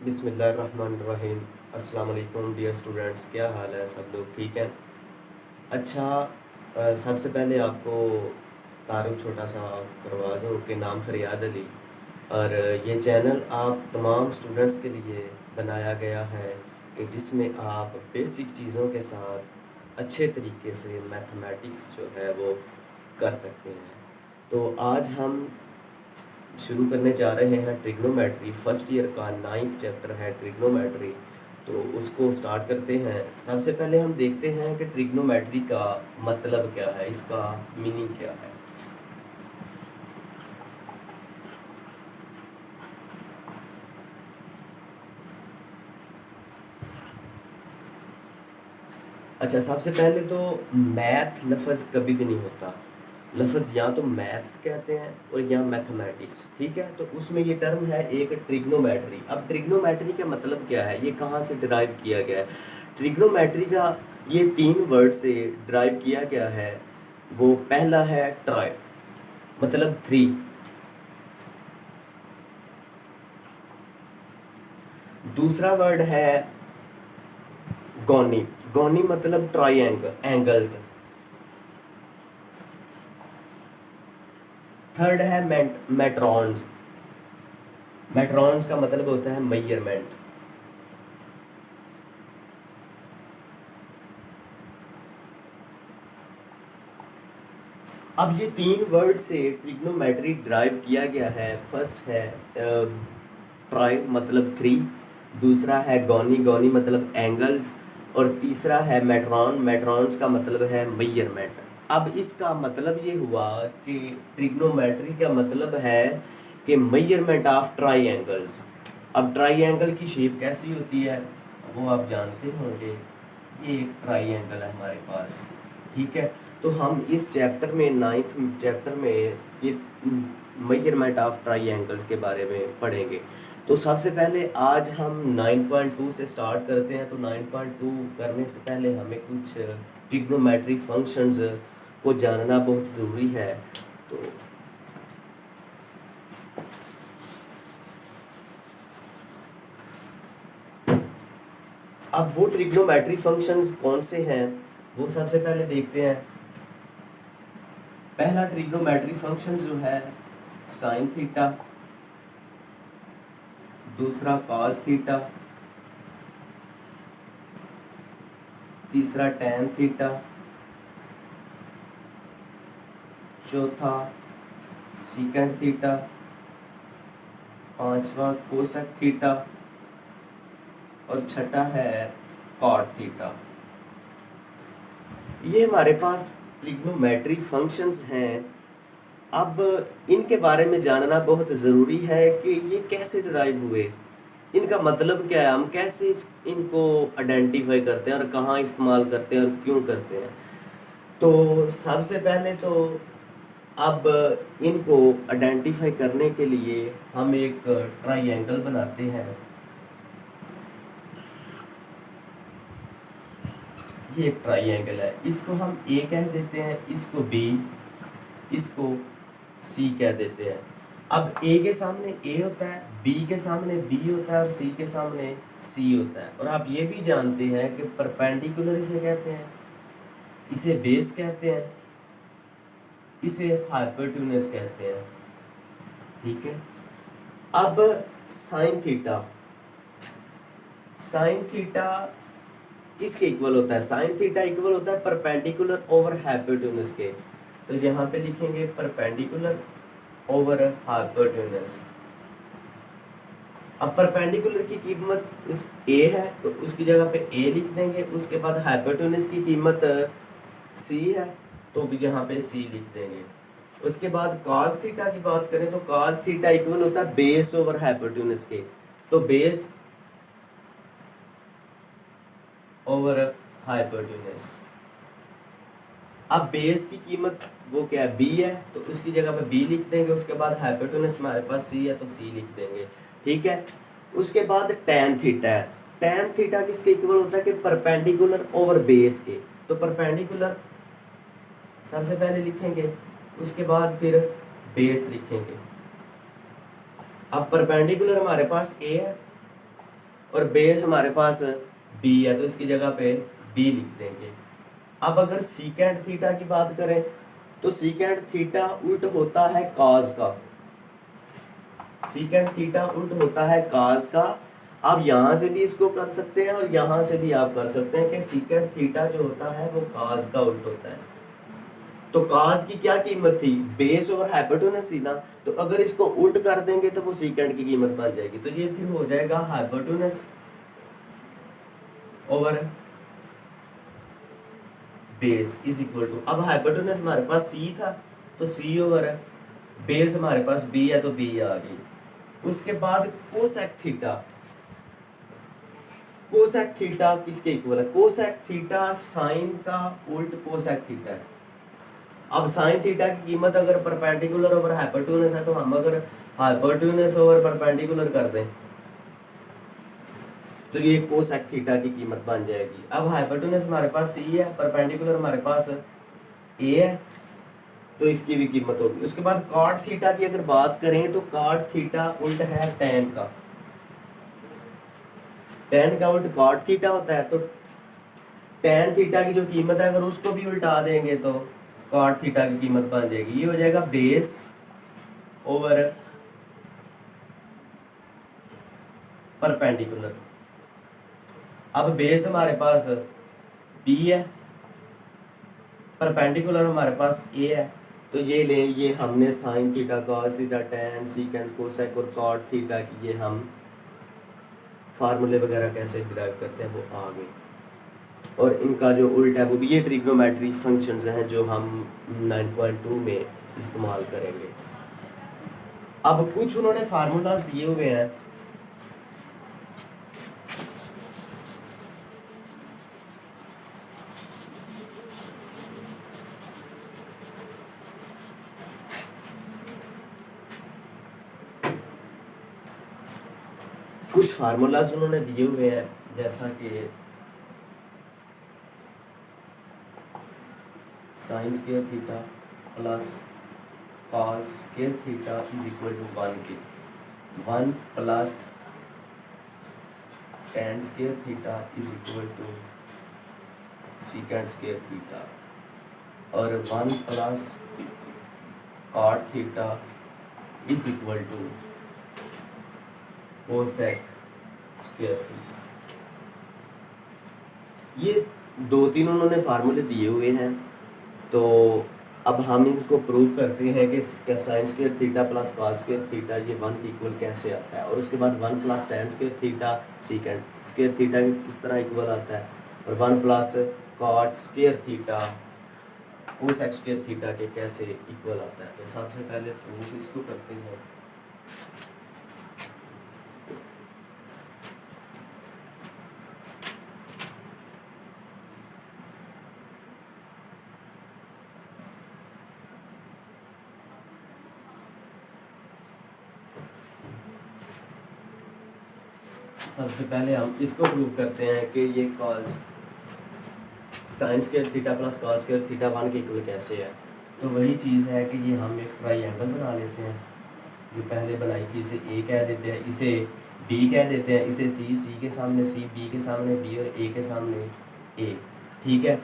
बिस्मिल्लाहिर्रहमानिर्रहीम। अस्सलाम वालेकुम डियर स्टूडेंट्स, क्या हाल है? सब लोग ठीक हैं? अच्छा, सबसे पहले आपको तारुफ छोटा सा करवा दूँ कि नाम फरियाद अली, और ये चैनल आप तमाम स्टूडेंट्स के लिए बनाया गया है कि जिसमें आप बेसिक चीज़ों के साथ अच्छे तरीके से मैथमेटिक्स जो है वो कर सकते हैं। तो आज हम शुरू करने जा रहे हैं ट्रिग्नोमेट्री। फर्स्ट ईयर का 9th चैप्टर है ट्रिग्नोमेट्री, तो उसको स्टार्ट करते हैं। सबसे पहले हम देखते हैं कि ट्रिग्नोमेट्री का मतलब क्या है, इसका मीनिंग क्या है। अच्छा, सबसे पहले तो मैथ लफ्ज़ कभी भी नहीं होता। लफ्ज़ या तो मैथ्स कहते हैं और या मैथमेटिक्स, ठीक है। तो उसमें ये टर्म है एक ट्रिग्नोमेट्री। अब ट्रिग्नोमेट्री का मतलब क्या है, ये कहाँ से डिराइव किया गया है? ट्रिग्नोमेट्री का ये 3 वर्ड से डिराइव किया गया है। वो पहला है ट्राई, मतलब 3। दूसरा वर्ड है गोनी। गोनी मतलब ट्राइंगल, एंगल्स। थर्ड है मेट्रॉन्स। मेट्रॉन्स का मतलब होता है मेजरमेंट। अब ये 3 वर्ड से ट्रिग्नोमेट्री ड्राइव किया गया है। फर्स्ट है ट्राई मतलब 3, दूसरा है गोनी, गोनी मतलब एंगल्स, और तीसरा है मेट्रॉन, मेट्रॉन्स का मतलब है मेजरमेंट। अब इसका मतलब ये हुआ कि ट्रिग्नोमेट्री का मतलब है कि मेजरमेंट ऑफ ट्राइंगल्स। अब ट्राइंगल की शेप कैसी होती है वो आप जानते होंगे। ये एक ट्राइंगल है हमारे पास, ठीक है। तो हम इस चैप्टर में 9th चैप्टर में ये मेजरमेंट ऑफ ट्राइंगल्स के बारे में पढ़ेंगे। तो सबसे पहले आज हम 9.2 से स्टार्ट करते हैं। तो 9.2 करने से पहले हमें कुछ ट्रिग्नोमेट्री फंक्शंस को जानना बहुत ज़रूरी है। तो अब वो ट्रिग्नोमेट्री फंक्शंस कौन से हैं वो सबसे पहले देखते हैं। पहला ट्रिग्नोमेट्री फंक्शन जो है साइन थीटा, दूसरा कॉस थीटा, तीसरा टैन थीटा, चौथा सीकेंट थीटा, पांचवा कोसेक थीटा, और छठा है कॉट थीटा। ये हमारे पास ट्रिग्नोमेट्री फंक्शंस हैं। अब इनके बारे में जानना बहुत ज़रूरी है कि ये कैसे डिराइव हुए, इनका मतलब क्या है, हम कैसे इनको आइडेंटिफाई करते हैं और कहाँ इस्तेमाल करते हैं और क्यों करते हैं। तो सबसे पहले तो अब इनको आइडेंटिफाई करने के लिए हम एक ट्राइंगल बनाते हैं। ये एक ट्राइंगल है, इसको हम ए कह देते हैं, इसको बी, इसको सी कह देते हैं। अब ए के सामने ए होता है, बी के सामने बी होता है और सी के सामने सी होता है। और आप ये भी जानते हैं कि परपेंडिकुलर इसे कहते हैं, इसे बेस कहते हैं, इसे हाइपोटेन्यूज कहते हैं, ठीक है। अब साइन थीटा, साइन थीटा किसके इक्वल होता है? साइन थीटा इक्वल होता है परपेंडिकुलर ओवर हाइपोटेन्यूज के। तो यहाँ पे लिखेंगे परपेंडिकुलर ओवर हाइपोटेन्यूज। अब परपेंडिकुलर की कीमत उस ए है तो उसकी जगह पे ए लिख देंगे। उसके बाद हाइपोटेन्यूज की कीमत सी है तो यहाँ पे सी लिख देंगे। उसके बाद cos थीटा की बात करें तो cos थीटा इक्वल होता है बेस ओवर हाइपोटेन्यूज के। तो बेस ओवर हाइपोटेन्यूज। अब बेस की कीमत वो क्या है? बी है तो उसकी जगह पे बी लिख देंगे। उसके बाद हाइपोटेन्यूज हमारे पास सी है तो सी लिख देंगे, ठीक है। उसके बाद टैन थीटा है। टैन थीटा किसके इक्वल होता है कि परपेंडिकुलर ओवर बेस के। तो परपेंडिकुलर सबसे पहले लिखेंगे, उसके बाद फिर बेस लिखेंगे। अब परपेंडिकुलर हमारे पास ए है और बेस हमारे पास बी है, तो इसकी जगह पे बी लिख देंगे। अब अगर सीकेंट थीटा की बात करें तो सीकेंट थीटा उल्ट होता है कॉस का, सीकेंट थीटा उल्ट होता है कॉस का। आप यहां से भी इसको कर सकते हैं और यहां से भी आप कर सकते हैं कि सीकेंट थीटा जो होता है वो कॉस का उल्ट होता है। तो कॉस की क्या कीमत थी, बेस ओवर हाइपोटेनस थी ना, तो अगर इसको उल्ट कर देंगे तो वो सीकेंट की कीमत बन जाएगी। तो ये फिर हो जाएगा hypotenuse over base is equal to, अब हाइपोटेनस हमारे पास सी था तो सी ओवर बेस हमारे पास बी है तो बी आ गई। उसके बाद कोसेक थीटा, कोसेक थीटा किसके इक्वल है, कोसेक थीटा साइन का उल्ट कोसेक थीटा है। अब साइन थीटा की कीमत अगर परपेंडिकुलर ओवर हाइपोटेनस है तो हम अगर हाइपोटेनस ओवर परपेंडिकुलर कर दें तो ये कोसेक थीटा की कीमत बन जाएगी। अब हाइपोटेनस हमारे पास सी है, परपेंडिकुलर हमारे पास ए है, तो इसकी भी कीमत होगी। उसके बाद कॉट थीटा की अगर बात करें तो कॉट थीटा उल्ट है टेन का, टेन का उल्ट कॉट थीटा होता है। तो टेन थीटा की जो कीमत है अगर उसको भी उल्टा देंगे तो कॉट थीटा की कीमत बन जाएगी। ये हो जाएगा बेस ओवर परपेंडिकुलर। अब बेस हमारे पास बी है, परपेंडिकुलर हमारे पास ए है, तो ये ले, ये हमने sine theta cos theta tan secant cosec और कॉट थीटा की ये हम फार्मूले वगैरह कैसे डिराइव करते हैं वो आ गए। और इनका जो उल्टा है वो भी ये ट्रिग्नोमेट्री फंक्शंस हैं जो हम 9.2 में इस्तेमाल करेंगे। अब कुछ उन्होंने फार्मूलाज दिए हुए हैं, कुछ फार्मूलाज उन्होंने दिए हुए हैं जैसा कि sine square theta plus cos square theta is equal to 1 के 1 plus tan square theta is equal to secant square theta और 1 plus cot theta is equal to cosec square theta. ये दो तीन उन्होंने फार्मूले दिए हुए हैं, तो अब हम इनको प्रूव करते हैं कि क्या sign square theta plus cos square theta ये 1 के इक्वल कैसे आता है। और उसके बाद 1 plus tan square theta secant square theta किस तरह इक्वल आता है, और 1 plus cot square theta cosec square theta के कैसे इक्वल आता है। तो सबसे पहले प्रूफ इसको करते हैं। सबसे पहले हम इसको प्रूव करते हैं कि ये cos sine square theta plus cos square theta 1 के इक्वल कैसे है। तो वही चीज़ है कि ये हम एक ट्राइएंगल बना लेते हैं, जो पहले बनाई थी इसे ए कह देते हैं, इसे बी कह देते हैं, इसे सी के सामने सी, बी के सामने बी और ए के सामने ए। ठीक है,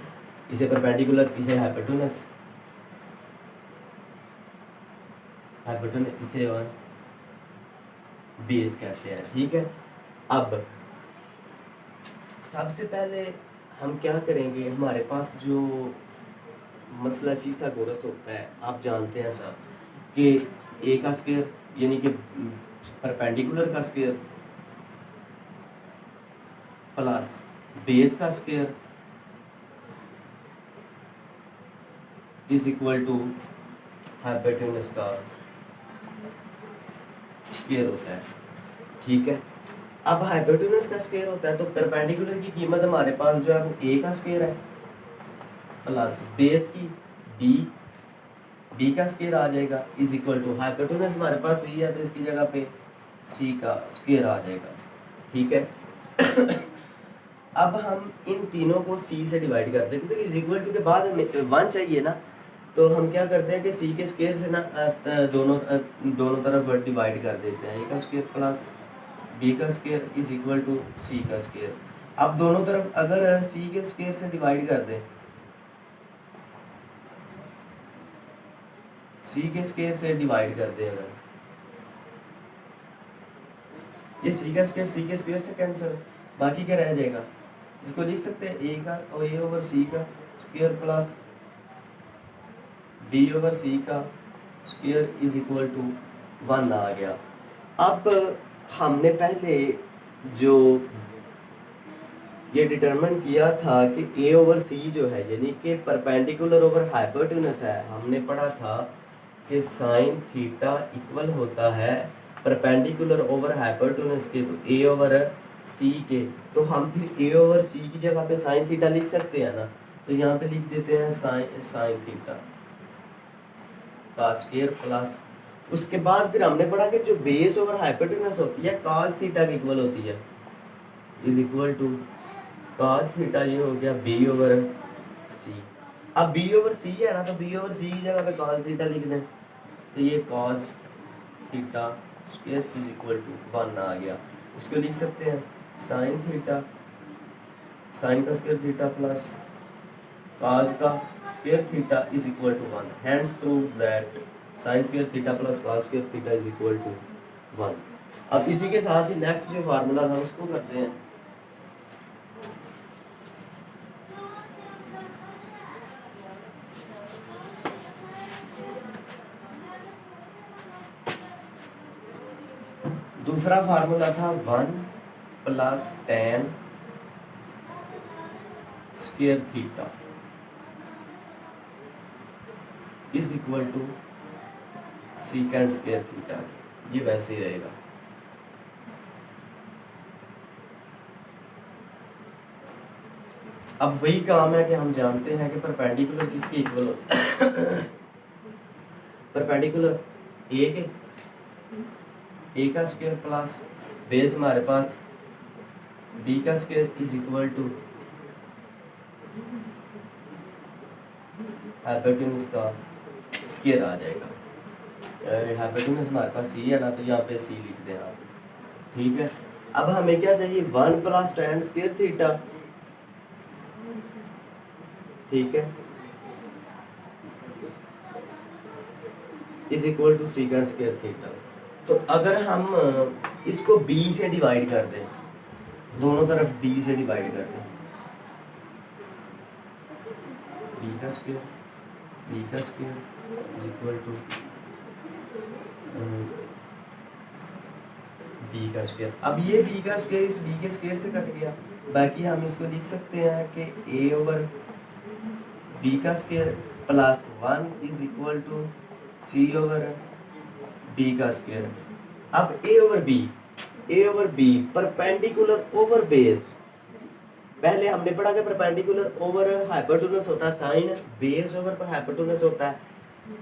इसे परपेंडिकुलर, इसे हाइपोटेनस इसे और बेस कहते हैं। ठीक है, अब सबसे पहले हम क्या करेंगे, हमारे पास जो मसला फिसागोरस होता है आप जानते हैं सब कि ए का स्क्वायर यानी कि परपेंडिकुलर का स्क्वायर प्लस बेस का square is equal to hypotenuse का स्क्वायर होता है। ठीक है, अब हाइपोटेनस का स्क्वायर होता है तो परपेंडिकुलर की कीमत हमारे पास जो है वो ए का स्क्वायर है प्लस बेस की बी का स्क्वायर आ जाएगा इज इक्वल टू हाइपोटेनस हमारे पास सी है तो इसकी जगह पे सी का स्क्वायर आ जाएगा। ठीक है अब हम इन तीनों को सी से डिवाइड करते हैं, तो इज इक्वल टू के बाद हमें 1 चाहिए ना, तो हम क्या करते हैं कि सी के स्क्वायर से ना दोनों तरफ डिवाइड कर देते हैं, ए का स्क्वायर प्लस बी का स्क्वायर इज इक्वल टू सी का स्क्वायर। अब दोनों तरफ अगर सी के स्क्वायर से डिवाइड कर दें, सी के स्क्वायर से डिवाइड कर दें अगर, ये सी का स्क्वायर से कैंसिल, बाकी क्या रह जाएगा, इसको लिख सकते हैं ए का और ए ओवर सी का स्क्वायर प्लस बी ओवर सी का स्क्वायर इज इक्वल टू 1 आ गया। अब हमने पहले जो ये डिटरमाइन किया था कि ए ओवर सी जो है यानी कि परपेंडिकुलर ओवर हाइपोटेन्यूस है, हमने पढ़ा था कि साइन थीटा इक्वल होता है परपेंडिकुलर ओवर हाइपोटेन्यूस के, तो ए ओवर सी के, तो हम फिर ए ओवर सी की जगह पे साइन थीटा लिख सकते हैं ना, तो यहाँ पे लिख देते हैं साइन थीटा का स्क्वायर प्लस, उसके बाद फिर हमने पढ़ा कि जो बेस ओवर हाइपोटेन्यूस होती है cos थीटा की इक्वल होती है, is equal to cos theta, ये हो गया बी ओवर सी। अब बी ओवर सी है ना, तो बी ओवर सी की जगह पे cos थीटा लिख दें, तो ये cos theta square is equal to 1 आ गया। इसको लिख सकते हैं साइन थीटा, साइन का स्क्वायर थीटा प्लस cos का square theta is equal to 1, hence prove that sine square theta plus cos square theta is equal to 1। अब इसी के साथ ही नेक्स्ट जो फार्मूला था उसको करते हैं। दूसरा फार्मूला था 1 plus tan square theta is equal to secant square theta, ये वैसे ही रहेगा। अब वही काम है कि हम जानते हैं कि परपेंडिकुलर किसके इक्वल होता है परपेंडिकुलर ए के, ए का स्क्वायर प्लस बेस हमारे पास बी का square is equal to hypotenuse का स्क्वायर आ जाएगा। हाइपोटेन्यूस हमारे पास सी है ना, तो यहाँ पे सी लिख दें आप, ठीक है। अब हमें क्या चाहिए, 1 प्लस tan स्क्वायर थीटा, ठीक है, is equal to secant square theta. तो अगर हम इसको b से डिवाइड कर दें, दोनों तरफ b से डिवाइड कर दें, b का square is equal to b का स्क्वायर। अब ये b का स्क्वायर इस b के स्क्वायर से कट गया, बाकी हम इसको लिख सकते हैं कि a ओवर b का square plus 1 is equal to c over b का स्क्वायर। अब a over b perpendicular over base, पहले हमने पढ़ा कि परपेंडिकुलर ओवर हाइपोटेन्यूस होता है साइन, बेस ओवर हाइपोटेन्यूस होता है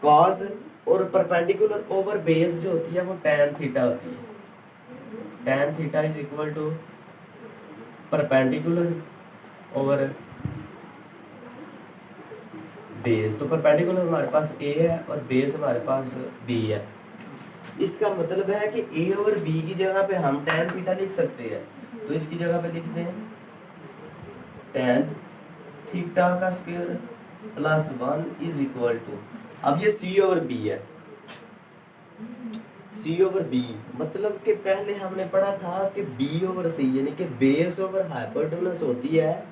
cos, और परपेंडिकुलर ओवर बेस जो होती है वो tan थीटा होती है। tan theta is equal to perpendicular over base, तो परपेंडिकुलर हमारे पास a है और बेस हमारे पास b है। इसका मतलब है कि a ओवर b की जगह पे हम tan थीटा लिख सकते हैं, तो इसकी जगह पे लिख दें tan थीटा का square plus 1 is equal to, अब ये c ओवर b है, c ओवर b मतलब कि पहले हमने पढ़ा था कि b ओवर c यानी कि बेस ओवर हाइपोटेन्यूस होती है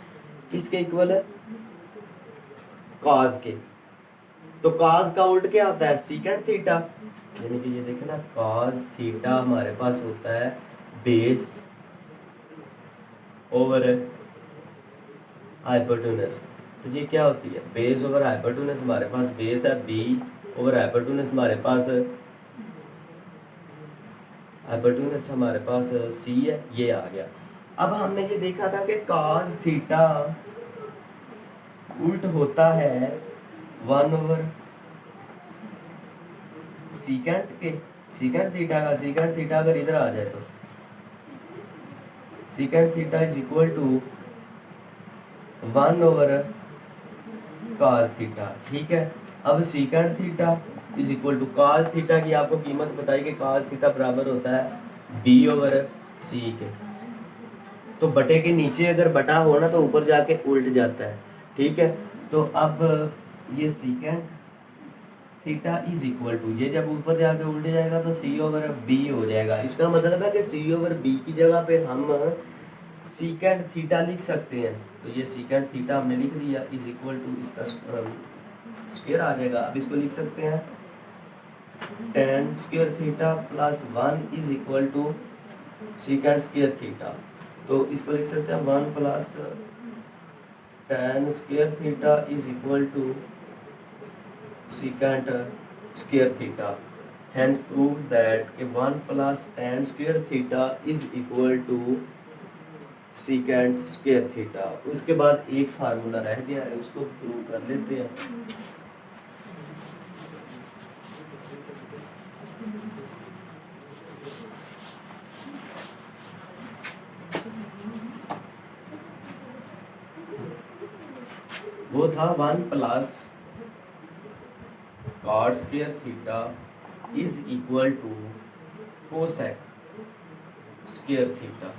किसके इक्वल है, cos के, तो cos का उल्ट क्या होता है, सीकेंड थीटा, यानी कि ये देखें ना cos थीटा हमारे पास होता है बेस ओवर हाइपोटेन्यूस, तो ये क्या होती है, बेस ओवर हाइपोटेन्यूस, हमारे पास बेस है b ओवर हाइपोटेन्यूस, हमारे पास c है, ये आ गया। अब हमने ये देखा था कि cos थीटा उल्ट होता है 1 ओवर सीकेंड के, सीकेंड थीटा अगर इधर आ जाए तो secant theta is equal to 1 over cos theta, ठीक है। अब secant theta is equal to cos theta की आपको कीमत बताई कि cos थीटा बराबर होता है b ओवर सी के। तो बटे के नीचे अगर बटा हो ना तो ऊपर जाके उल्ट जाता है, ठीक है। तो अब ये secant theta is equal to, ये जब ऊपर जाके उल्ट जाएगा तो सी ओवर बी हो जाएगा। इसका मतलब है कि सी ओवर बी की जगह पे हम सीकेंट थीटा लिख सकते हैं। तो ये सीकेंट थीटा हमने लिख दिया इज इक्वल टू, इसका स्क्वायर आ जाएगा। अब इसको लिख सकते हैं tan square theta plus 1 is equal to secant square theta. तो इसको लिख सकते हैं 1 plus tan square theta is equal to secant square theta, hence prove that 1 plus tan square theta is equal to secant square theta। उसके बाद एक formula रह गया है, उसको प्रूव कर लेते हैं। वो था 1 plus cot square theta is equal to cosec square theta।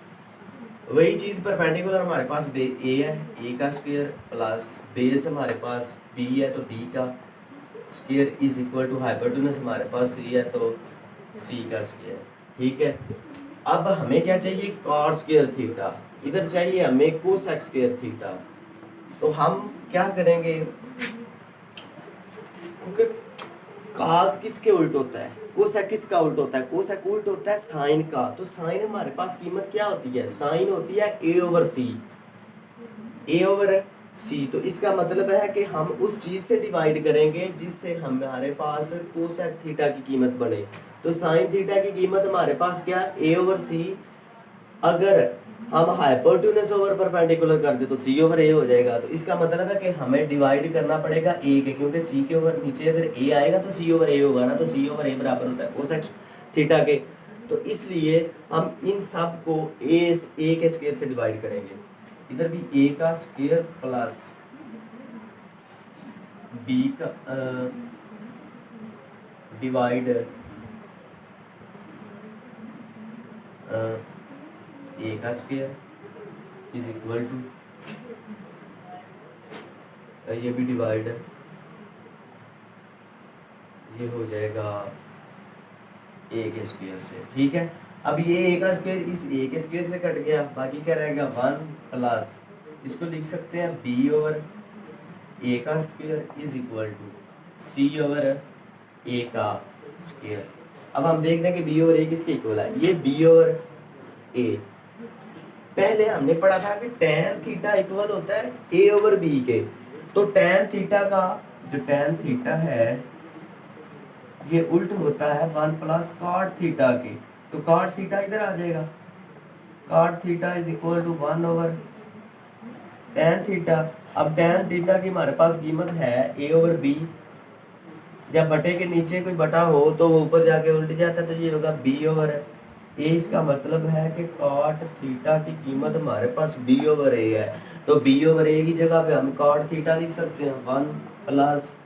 वही चीज परपेंडिकुलर हमारे पास ए है, ए का स्क्वायर प्लस बेस हमारे पास बी है तो बी का square is equal to hypotenuse हमारे पास सी है तो सी का स्क्वायर, ठीक है। अब हमें क्या चाहिए, cot स्क्वायर थीटा, इधर चाहिए हमें cosec स्क्वायर थीटा। तो हम क्या करेंगे, क्योंकि काज किसके उल्ट होता है, कोसेक किसका उल्ट होता है, कोसेक उल्ट होता है साइन का। तो साइन हमारे पास कीमत क्या होती है, साइन होती है ए ओवर सी, ए ओवर सी। तो इसका मतलब है कि हम उस चीज से डिवाइड करेंगे जिससे हमारे पास कोसेक थीटा की कीमत बने। तो साइन थीटा की कीमत हमारे पास क्या, ए ओवर सी। अगर हम हाइपोटेन्यूज ओवर परपेंडिकुलर कर दे तो सी ओवर ए हो जाएगा। तो इसका मतलब है कि हमें डिवाइड करना पड़ेगा ए के, क्योंकि सी के ओवर नीचे अगर ए आएगा तो सी ओवर ए होगा ना, तो सी ओवर ए बराबर होता है कोसेक थीटा के। तो इसलिए हम इन सब को ए के स्क्वायर से डिवाइड करेंगे। इधर भी ए का स्क्वायर प्लस बी का डिवाइड ए का स्क्वायर इज इक्वल टू, ये भी डिवाइड ये हो जाएगा ए के स्क्वायर से, ठीक है। अब ये ए का स्क्वायर इस ए के स्क्वायर से कट गया, बाकी क्या रहेगा 1 प्लस, इसको लिख सकते हैं बी ओवर ए का square is equal to C over A का स्क्वायर। अब हम देखते हैं कि बी ओवर ए किसके इक्वल है, ये बी ओवर ए। पहले हमने पढ़ा था कि tan थीटा इक्वल होता है a ओवर b के। तो tan थीटा का जो tan थीटा है ये उल्ट होता है 1 प्लस cot थीटा के। तो cot थीटा इधर आ जाएगा, cot theta is equal to 1 over tan theta. अब tan थीटा की हमारे पास कीमत है a ओवर b। जब बटे के नीचे कोई बटा हो तो वो ऊपर जाके उल्ट जाता है, तो ये होगा b ओवर ए। इसका मतलब है कि cot थीटा की कीमत हमारे पास b ओवर ए है। तो b ओवर ए की जगह पे हम cot थीटा लिख सकते हैं 1 प्लस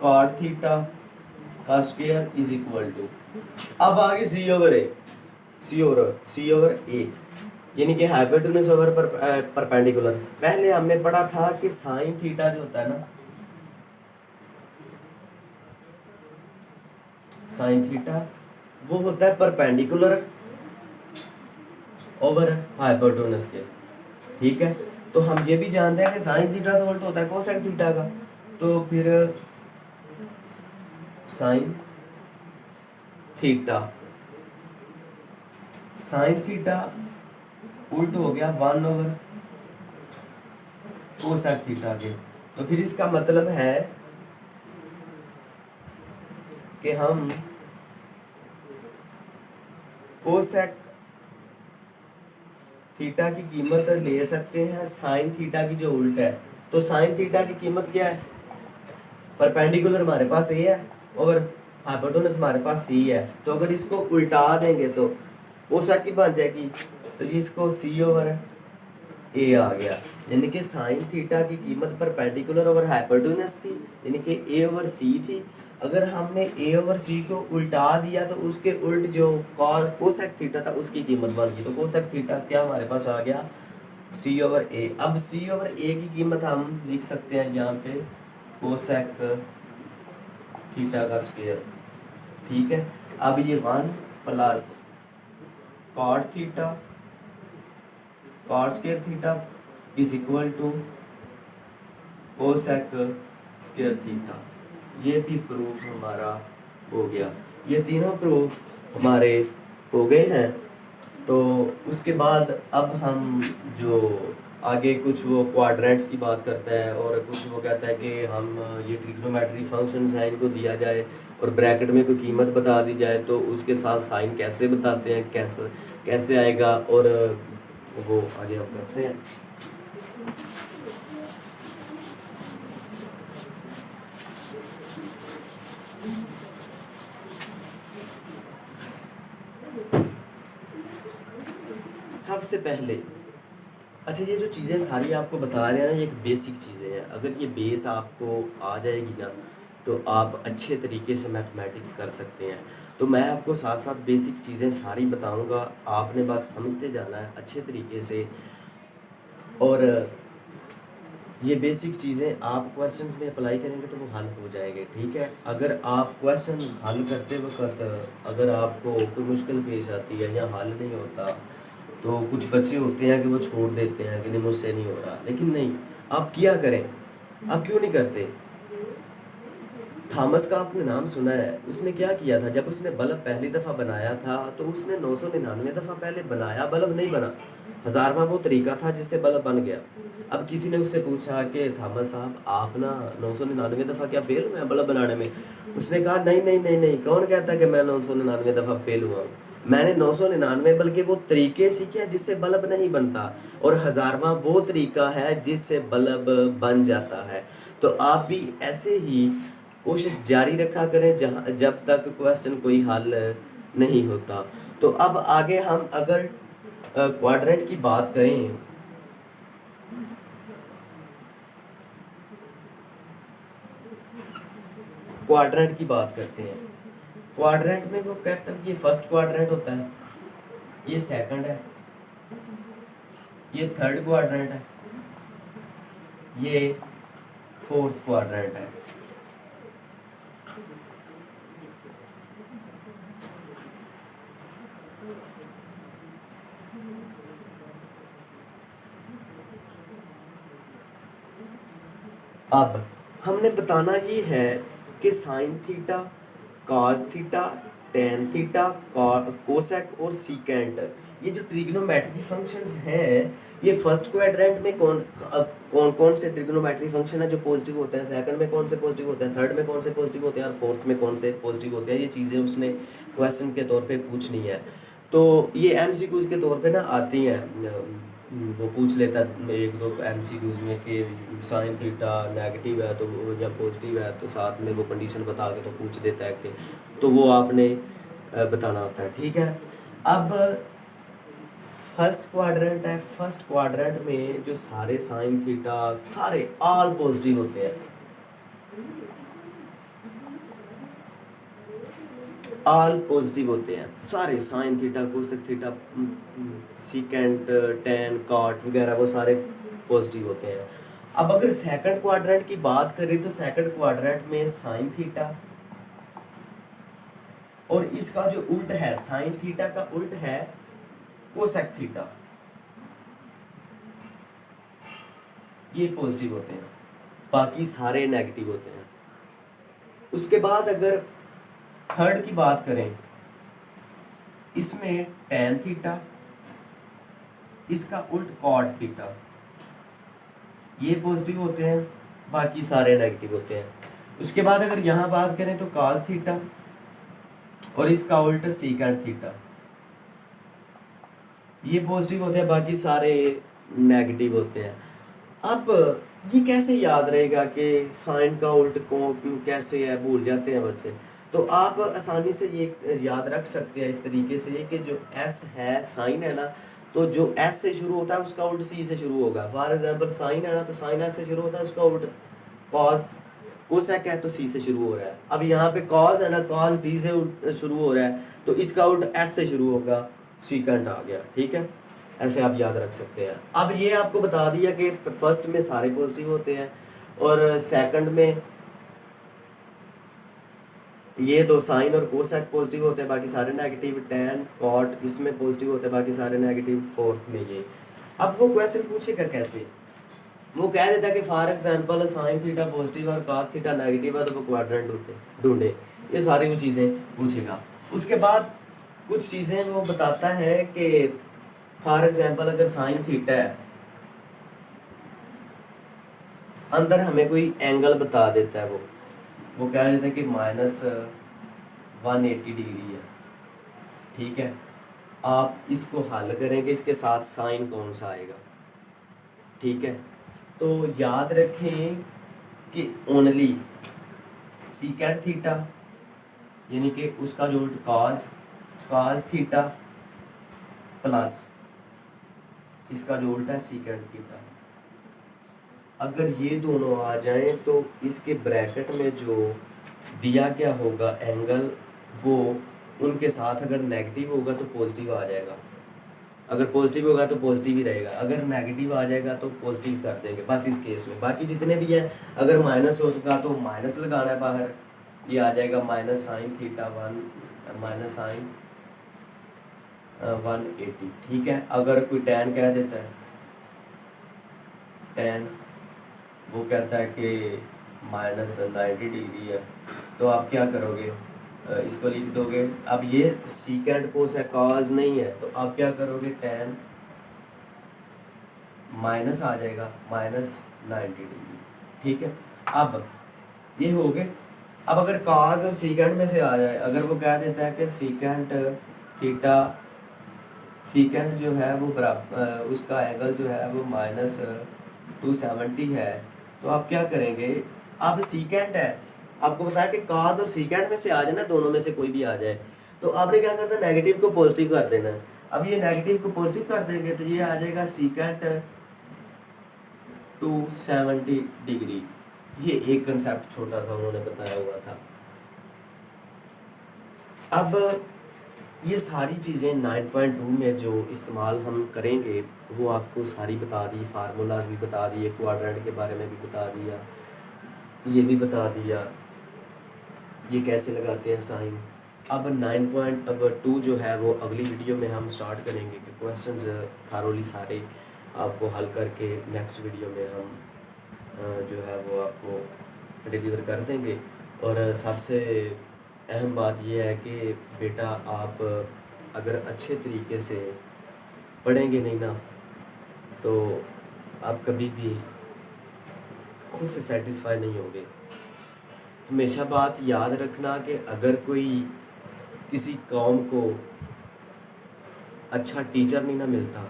cot थीटा का स्क्वायर इज इक्वल टू, अब आगे c ओवर ए, c ओवर ए यानी कि हाइपोटेन्यूज ओवर परपेंडिकुलर। पहले हमने पढ़ा था कि साइन थीटा जो होता है ना, साइन थीटा वो होता है परपेंडिकुलर ओवर हाइपोटेन्यूज के, ठीक है। तो हम ये भी जानते हैं कि साइन थीटा तो उल्टा होता है कोसेक थीटा का। तो फिर साइन थीटा उल्ट हो गया 1 ओवर कोसेक थीटा के। तो फिर इसका मतलब है कि हम कोसेक थीटा की कीमत ले सकते हैं साइन थीटा की जो उल्ट है। तो साइन थीटा की कीमत क्या है, परपेंडिकुलर हमारे पास ए है और हाइपोटेन्यूज हमारे पास सी है। तो अगर इसको उल्टा देंगे तो कोसेक की बन जाएगी, तो इसको सी ओवर ए आ गया। यानी कि साइन थीटा की कीमत परपेंडिकुलर ओवर हाइपोटेन्यूज थी, यानी कि ए ओवर सी थी। अगर हमने ए ओवर सी को उल्टा दिया तो उसके उल्ट जो कॉस कोसेक थीटा था उसकी कीमत बन गई, तो कोसेक थीटा क्या हमारे पास आ गया, सी ओवर ए। अब सी ओवर ए की कीमत हम लिख सकते हैं यहाँ पे कोसेक थीटा का स्क्वायर, ठीक है। अब ये 1 plus cot theta cot square theta is equal to cosec square theta. ये भी प्रूफ हमारा हो गया, ये तीनों प्रूफ हमारे हो गए हैं। तो उसके बाद अब हम जो आगे कुछ वो क्वाड्रेंट्स की बात करता है और कुछ वो कहता है कि हम ये ट्रिग्नोमेट्री फंक्शंस हैं इनको दिया जाए और ब्रैकेट में कोई कीमत बता दी जाए तो उसके साथ साइन कैसे बताते हैं, कैसे कैसे आएगा, और वो आगे आप करते हैं। सबसे पहले अच्छा, ये जो चीज़ें सारी आपको बता रहे हैं ना, ये एक बेसिक चीज़ें हैं। अगर ये बेस आपको आ जाएगी ना तो आप अच्छे तरीके से मैथमेटिक्स कर सकते हैं। तो मैं आपको साथ साथ बेसिक चीज़ें सारी बताऊंगा, आपने बस समझते जाना है अच्छे तरीके से। और ये बेसिक चीज़ें आप क्वेश्चंस में अप्लाई करेंगे तो वो हल हो जाएंगे, ठीक है। अगर आप क्वेश्चन हल करते वक्त अगर आपको कोई मुश्किल पेश आती है या हल नहीं होता, तो कुछ बच्चे होते हैं कि वो छोड़ देते हैं कि नहीं मुझसे नहीं हो रहा, लेकिन नहीं, आप किया करें। आप क्यों नहीं करते? थॉमस का आपने नाम सुना है, उसने क्या किया था, जब उसने बल्ब पहली दफ़ा बनाया था तो उसने 999 दफ़ा पहले बनाया, बल्ब नहीं बना। 1000वां वो तरीका था जिससे बल्ब बन गया। अब किसी ने उससे पूछा कि थॉमस साहब आप ना 999 दफ़ा क्या फेल हुए हैं बल्ब बनाने में? उसने कहा नहीं नहीं नहीं नहीं, कौन कहता है कि मैं 999 दफ़ा फेल हुआ हूँ। मैंने 999 बल्कि वो तरीके सीखे हैं जिससे बल्ब नहीं बनता, और 1000वां वो तरीका है जिससे बल्ब बन जाता है। तो आप भी ऐसे ही कोशिश जारी रखा करें जहाँ जब तक क्वेश्चन कोई हल नहीं होता। तो अब आगे हम अगर क्वाड्रेंट की बात करें, क्वाड्रेंट की बात करते हैं। क्वाड्रेंट में वो कहता है ये फर्स्ट क्वाड्रेंट होता है, ये सेकंड है, ये थर्ड क्वाड्रेंट है, ये फोर्थ क्वाड्रेंट है। अब हमने बताना ये है कि sine theta, cos theta, tan theta, cosec और सीकेंट, ये जो ट्रिग्नोमेट्री फंक्शंस हैं, ये फर्स्ट क्वाड्रेंट में कौन कौन से ट्रिग्नोमेट्री फंक्शन है जो पॉजिटिव होते हैं, सेकंड में कौन से पॉजिटिव होते हैं, थर्ड में कौन से पॉजिटिव होते हैं और फोर्थ में कौन से पॉजिटिव होते हैं, ये चीज़ें उसने क्वेश्चन के तौर पे पूछनी है। तो ये एमसीक्यूज के तौर पे ना आती हैं, वो पूछ लेता है एक दो एमसीक्यूज में कि साइन थीटा नेगेटिव है तो या पॉजिटिव है, तो साथ में वो कंडीशन बता के तो पूछ देता है कि, तो वो आपने बताना होता है, ठीक है। अब फर्स्ट क्वाड्रेंट है, फर्स्ट क्वाड्रेंट में जो सारे साइन थीटा सारे ऑल पॉजिटिव होते हैं, ऑल पॉजिटिव होते हैं सारे, sine theta, cosec theta, secant, tan, cot वगैरह वो सारे पॉजिटिव होते हैं। अब अगर सेकंड क्वाड्रेंट की बात करें तो सेकंड क्वाड्रेंट में साइन थीटा और इसका जो उल्ट है, साइन थीटा का उल्ट है कोसेक थीटा, ये पॉजिटिव होते हैं, बाकी सारे नेगेटिव होते हैं। उसके बाद अगर थर्ड की बात करें, इसमें टेन थीटा, इसका उल्ट कॉट थीटा, ये पॉजिटिव होते हैं, बाकी सारे नेगेटिव होते हैं। उसके बाद अगर यहाँ बात करें तो कॉस थीटा और इसका उल्ट सीकेंट थीटा, ये पॉजिटिव होते हैं, बाकी सारे नेगेटिव होते हैं। अब ये कैसे याद रहेगा कि साइन का उल्ट कौन कैसे है, भूल जाते हैं बच्चे। तो आप आसानी से ये याद रख सकते हैं इस तरीके से कि जो एस है, साइन है ना, तो जो एस से शुरू होता है उसका उल्ट सी से शुरू होगा। फॉर एग्जांपल साइन है ना, तो साइन एस से शुरू होता है उसका उल्ट कॉस कोसेक है तो सी से शुरू हो रहा है। अब यहाँ पे कॉज है ना, कॉज सी से शुरू हो रहा है तो इसका उल्ट एस से शुरू होगा, सीकेंट आ गया। ठीक है, ऐसे आप याद रख सकते हैं। अब ये आपको बता दिया कि फर्स्ट में सारे पॉजिटिव होते हैं और सेकंड में ये दो साइन और कोसेक पॉजिटिव होते हैं, बाकी सारे नेगेटिव। टैन कॉट इसमें पॉजिटिव होते हैं, बाकी सारे नेगेटिव। फोर्थ में ये। अब वो क्वेश्चन पूछेगा कैसे, वो कह देता है कि for example sine theta positive और कॉस थीटा नेगेटिव है तो वो क्वाड्रेंट ढूंढे। ये सारी वो चीज़ें पूछेगा। उसके बाद कुछ चीज़ें वो बताता है कि फॉर एग्जांपल अगर साइन थीटा है, अंदर हमें कोई एंगल बता देता है, वो कह देता है कि -180 डिग्री है। ठीक है, आप इसको हल करेंगे, इसके साथ साइन कौन सा आएगा। ठीक है, तो याद रखें कि ओनली सीकेंट थीटा यानी कि उसका जो उल्ट कॉस थीटा प्लस इसका जो उल्टा सीकेंट थीटा, अगर ये दोनों आ जाएं तो इसके ब्रैकेट में जो दिया क्या होगा एंगल, वो उनके साथ अगर नेगेटिव होगा तो पॉजिटिव आ जाएगा, अगर पॉजिटिव होगा तो पॉजिटिव ही रहेगा, अगर नेगेटिव आ जाएगा तो पॉजिटिव कर देंगे बस इस केस में। बाकी जितने भी हैं अगर माइनस होगा तो माइनस लगाना है बाहर, ये आ जाएगा माइनस साइन थीटा 180। ठीक है, अगर कोई टैन कह देता है, टैन वो कहता है कि -90 डिग्री है तो आप क्या करोगे, इसको लिख दोगे। अब ये सीकेंट कोसेक कॉस नहीं है तो आप क्या करोगे, टैन माइनस आ जाएगा -90 डिग्री। ठीक है, अब ये हो गए। अब अगर कॉस और सीकेंट में से आ जाए, अगर वो कह देता है कि सीकेंट थीटा, सीकेंट जो है वो बराबर उसका एंगल जो है वो -270 है, तो आप क्या करेंगे। अब सीकेंट है, आपको बताया कि कॉस और सीकेंट में से आ जाए ना, दोनों में से कोई भी आ जाए, तो आपने क्या करना है, नेगेटिव को पॉजिटिव कर देना है। अब ये नेगेटिव को पॉजिटिव कर देंगे तो ये आ जाएगा सीकेंट 270 डिग्री। ये एक कंसेप्ट छोटा था उन्होंने बताया हुआ था। अब ये सारी चीज़ें 9.2 में जो इस्तेमाल हम करेंगे वो आपको सारी बता दी, फार्मूलाज भी बता दिए, क्वाड्रेंट के बारे में भी बता दिया, ये भी बता दिया ये कैसे लगाते हैं साइन। अब 9.2 जो है वो अगली वीडियो में हम स्टार्ट करेंगे कि क्वेश्चंस थारोली सारे आपको हल करके नेक्स्ट वीडियो में हम जो है वो आपको डिलीवर कर देंगे। और सबसे अहम बात यह है कि बेटा आप अगर अच्छे तरीके से पढ़ेंगे नहीं ना तो आप कभी भी खुद से सेटिस्फाई नहीं होंगे। हमेशा बात याद रखना कि अगर कोई किसी कौम को अच्छा टीचर नहीं ना मिलता,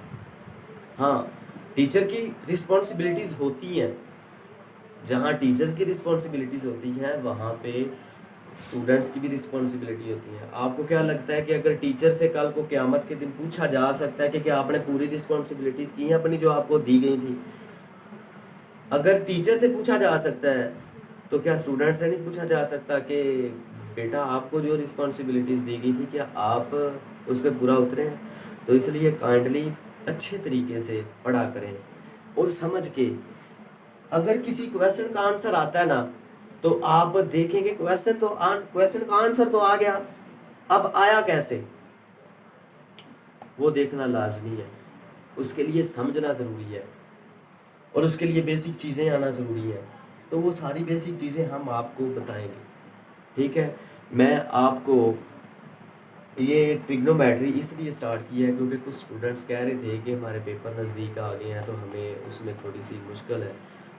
हाँ टीचर की रिस्पॉन्सिबिलिटीज़ होती हैं, जहाँ टीचर्स की रिस्पॉन्सिबिलिटीज़ होती हैं वहाँ पे स्टूडेंट्स की भी रिस्पॉन्सिबिलिटी होती है। आपको क्या लगता है कि अगर टीचर से कल को क़यामत के दिन पूछा जा सकता है कि क्या आपने पूरी रिस्पॉन्सिबिलिटीज़ की हैं अपनी जो आपको दी गई थी? अगर टीचर से पूछा जा सकता है तो क्या स्टूडेंट से नहीं पूछा जा सकता कि बेटा आपको जो रिस्पॉन्सिबिलिटीज़ दी गई थी क्या आप उस पर पूरा उतरे हैं? तो इसलिए काइंडली अच्छे तरीके से पढ़ा करें और समझ के, अगर किसी क्वेश्चन का आंसर आता है ना तो आप देखेंगे क्वेश्चन का आंसर तो आ गया, अब आया कैसे वो देखना लाजमी है। उसके लिए समझना ज़रूरी है और उसके लिए बेसिक चीज़ें आना ज़रूरी है, तो वो सारी बेसिक चीज़ें हम आपको बताएंगे। ठीक है, मैं आपको ये ट्रिग्नोमेट्री इसलिए स्टार्ट किया है क्योंकि कुछ स्टूडेंट्स कह रहे थे कि हमारे पेपर नज़दीक आ गए हैं तो हमें उसमें थोड़ी सी मुश्किल है,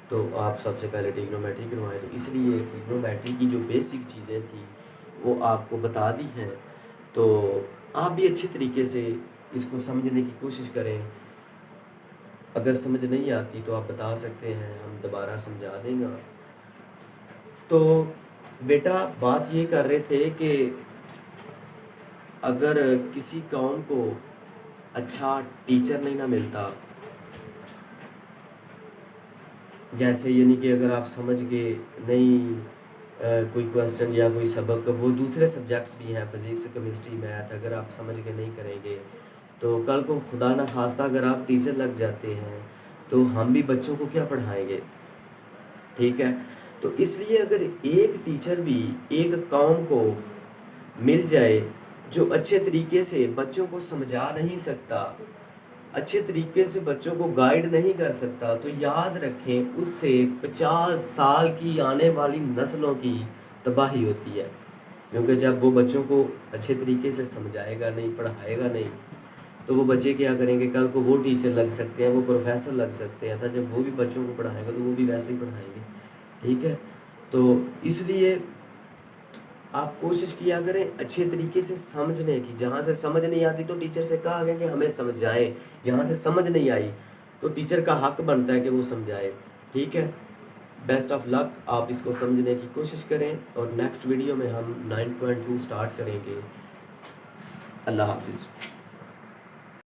तो आप सबसे पहले ट्रिग्नोमेट्री करवाएं। तो इसलिए ट्रिग्नोमेट्री की जो बेसिक चीज़ें थी वो आपको बता दी हैं, तो आप भी अच्छे तरीके से इसको समझने की कोशिश करें। अगर समझ नहीं आती तो आप बता सकते हैं, हम दोबारा समझा देंगे। तो बेटा बात ये कर रहे थे कि अगर किसी कौम को अच्छा टीचर नहीं ना मिलता जैसे यानी कि अगर आप समझ गए नहीं कोई क्वेश्चन या कोई सबक, वो दूसरे सब्जेक्ट्स भी हैं, फिज़िक्स, केमिस्ट्री, मैथ, अगर आप समझ के नहीं करेंगे तो कल को खुदा न खास्ता अगर आप टीचर लग जाते हैं तो हम भी बच्चों को क्या पढ़ाएंगे, ठीक है। तो इसलिए अगर एक टीचर भी एक कौम को मिल जाए जो अच्छे तरीके से बच्चों को समझा नहीं सकता, अच्छे तरीके से बच्चों को गाइड नहीं कर सकता, तो याद रखें उससे 50 साल की आने वाली नस्लों की तबाही होती है। क्योंकि जब वो बच्चों को अच्छे तरीके से समझाएगा नहीं, पढ़ाएगा नहीं, तो वो बच्चे क्या करेंगे, कल को वो टीचर लग सकते हैं, वो प्रोफेसर लग सकते हैं, था जब वो भी बच्चों को पढ़ाएगा तो वो भी वैसे ही पढ़ाएंगे, ठीक है। तो इसलिए आप कोशिश किया करें अच्छे तरीके से समझने की। जहाँ से समझ नहीं आती तो टीचर से कहा गया कि हमें समझाएं, यहाँ से समझ नहीं आई तो टीचर का हक बनता है कि वो समझाए, ठीक है। बेस्ट ऑफ लक, आप इसको समझने की कोशिश करें और नेक्स्ट वीडियो में हम 9.2 स्टार्ट करेंगे। अल्लाह हाफिज़।